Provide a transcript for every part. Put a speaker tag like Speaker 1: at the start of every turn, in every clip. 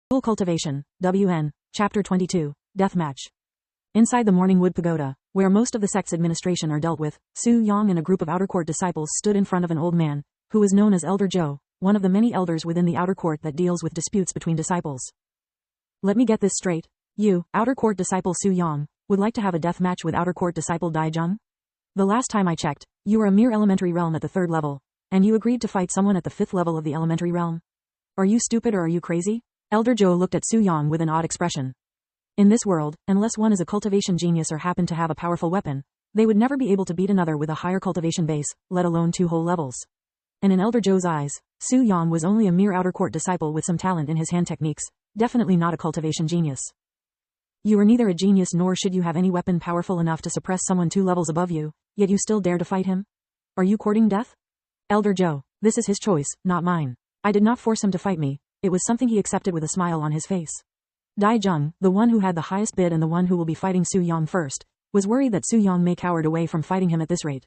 Speaker 1: Cultivation, WN, Chapter 22, Deathmatch. Inside the Morningwood Pagoda, where most of the sect's administration are dealt with, Su Yang and a group of outer court disciples stood in front of an old man, who was known as Elder Zhou, one of the many elders within the outer court that deals with disputes between disciples. Let me get this straight. You, outer court disciple Su Yang, would like to have a death match with outer court disciple Dai Zheng? The last time I checked, you were a mere elementary realm at the 3rd level, and you agreed to fight someone at the 5th level of the elementary realm. Are you stupid or are you crazy? Elder Zhou looked at Su Yang with an odd expression. In this world, unless one is a cultivation genius or happened to have a powerful weapon, they would never be able to beat another with a higher cultivation base, let alone 2 whole levels. And in Elder Zhou's eyes, Su Yang was only a mere outer court disciple with some talent in his hand techniques, definitely not a cultivation genius. You are neither a genius nor should you have any weapon powerful enough to suppress someone 2 levels above you, yet you still dare to fight him? Are you courting death? Elder Zhou, this is his choice, not mine. I did not force him to fight me. It was something he accepted with a smile on his face. Dai Zheng, the one who had the highest bid and the one who will be fighting Su Yang first, was worried that Su Yang may cower away from fighting him at this rate.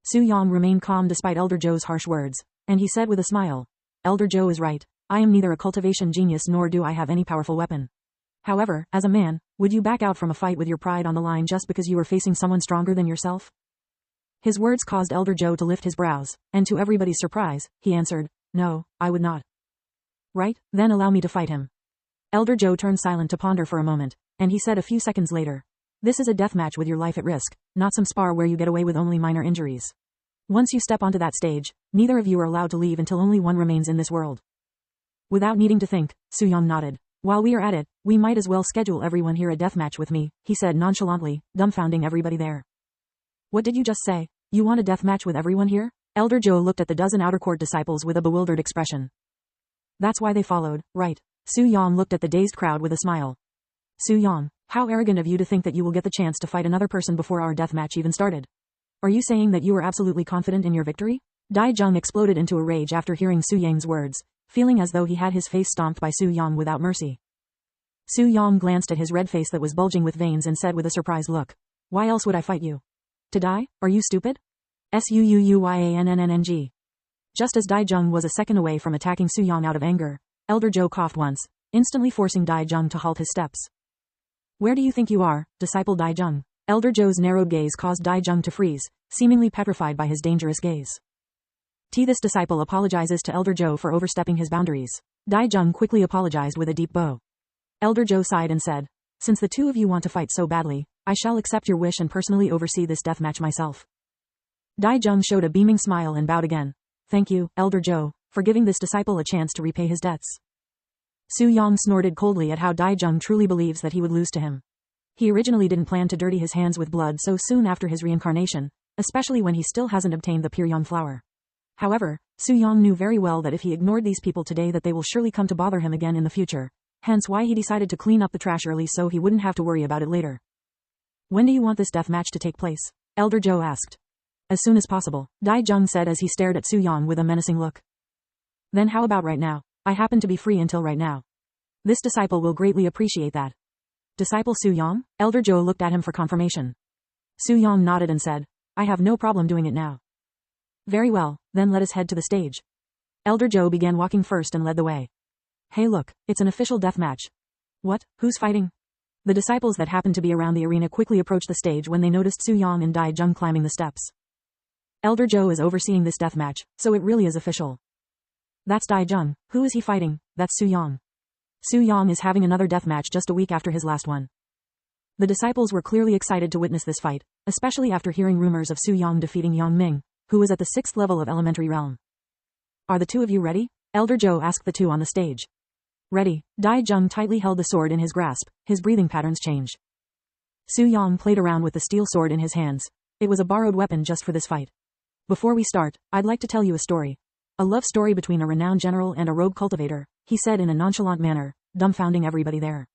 Speaker 1: Su Yang remained calm despite Elder Zhou's harsh words, and he said with a smile, Elder Zhou is right. I am neither a cultivation genius nor do I have any powerful weapon. However, as a man, would you back out from a fight with your pride on the line just because you were facing someone stronger than yourself? His words caused Elder Zhou to lift his brows, and to everybody's surprise, he answered, No, I would not. Right, then allow me to fight him. Elder Zhou turned silent to ponder for a moment, and he said a few seconds later, This is a death match with your life at risk, not some spar where you get away with only minor injuries. Once you step onto that stage, neither of you are allowed to leave until only one remains in this world. Without needing to think, Su Yang nodded. While we are at it, we might as well schedule everyone here a death match with me, he said nonchalantly, dumbfounding everybody there. What did you just say? You want a death match with everyone here? Elder Zhou looked at the dozen outer court disciples with a bewildered expression. That's why they followed, right? Su Yang looked at the dazed crowd with a smile. Su Yang, how arrogant of you to think that you will get the chance to fight another person before our death match even started. Are you saying that you are absolutely confident in your victory? Dai Zheng exploded into a rage after hearing Su Yang's words, feeling as though he had his face stomped by Su Yang without mercy. Su Yang glanced at his red face that was bulging with veins and said with a surprised look, Why else would I fight you? To die? Are you stupid? Suuyannng. Just as Dai Zheng was a second away from attacking Su Yang out of anger, Elder Zhou coughed once, instantly forcing Dai Zheng to halt his steps. Where do you think you are, disciple Dai Zheng? Elder Zhou's narrowed gaze caused Dai Zheng to freeze, seemingly petrified by his dangerous gaze. This disciple apologizes to Elder Zhou for overstepping his boundaries. Dai Zheng quickly apologized with a deep bow. Elder Zhou sighed and said, Since the 2 of you want to fight so badly, I shall accept your wish and personally oversee this death match myself. Dai Zheng showed a beaming smile and bowed again. Thank you, Elder Zhou, for giving this disciple a chance to repay his debts. Su Yang snorted coldly at how Dai Zheng truly believes that he would lose to him. He originally didn't plan to dirty his hands with blood so soon after his reincarnation, especially when he still hasn't obtained the pure yang flower. However, Su Yang knew very well that if he ignored these people today that they will surely come to bother him again in the future, hence why he decided to clean up the trash early so he wouldn't have to worry about it later. When do you want this death match to take place? Elder Zhou asked. As soon as possible, Dai Zheng said as he stared at Su Yang with a menacing look. Then how about right now? I happen to be free until right now. This disciple will greatly appreciate that. Disciple Su Yang? Elder Zhou looked at him for confirmation. Su Yang nodded and said, I have no problem doing it now. Very well, then let us head to the stage. Elder Zhou began walking first and led the way. Hey look, it's an official death match. What? Who's fighting? The disciples that happened to be around the arena quickly approached the stage when they noticed Su Yang and Dai Zheng climbing the steps. Elder Zhou is overseeing this death match, so it really is official. That's Dai Zheng. Who is he fighting? That's Su Yang. Su Yang is having another death match just a week after his last one. The disciples were clearly excited to witness this fight, especially after hearing rumors of Su Yang defeating Yang Ming, who was at the 6th level of elementary realm. Are the 2 of you ready? Elder Zhou asked the 2 on the stage. Ready. Dai Zheng tightly held the sword in his grasp, his breathing patterns changed. Su Yang played around with the steel sword in his hands. It was a borrowed weapon just for this fight. Before we start, I'd like to tell you a story. A love story between a renowned general and a rogue cultivator, he said in a nonchalant manner, dumbfounding everybody there.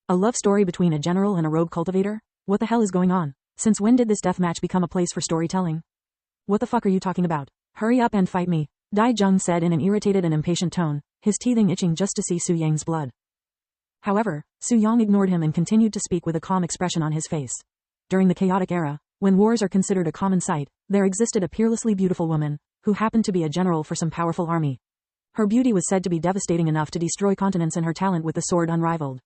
Speaker 1: A love story between a general and a rogue cultivator? What the hell is going on? Since when did this deathmatch become a place for storytelling? What the fuck are you talking about? Hurry up and fight me, Dai Zheng said in an irritated and impatient tone, his teething itching just to see Su Yang's blood. However, Su Yang ignored him and continued to speak with a calm expression on his face. During the chaotic era, when wars are considered a common sight, there existed a peerlessly beautiful woman, who happened to be a general for some powerful army. Her beauty was said to be devastating enough to destroy continents and her talent with the sword unrivaled.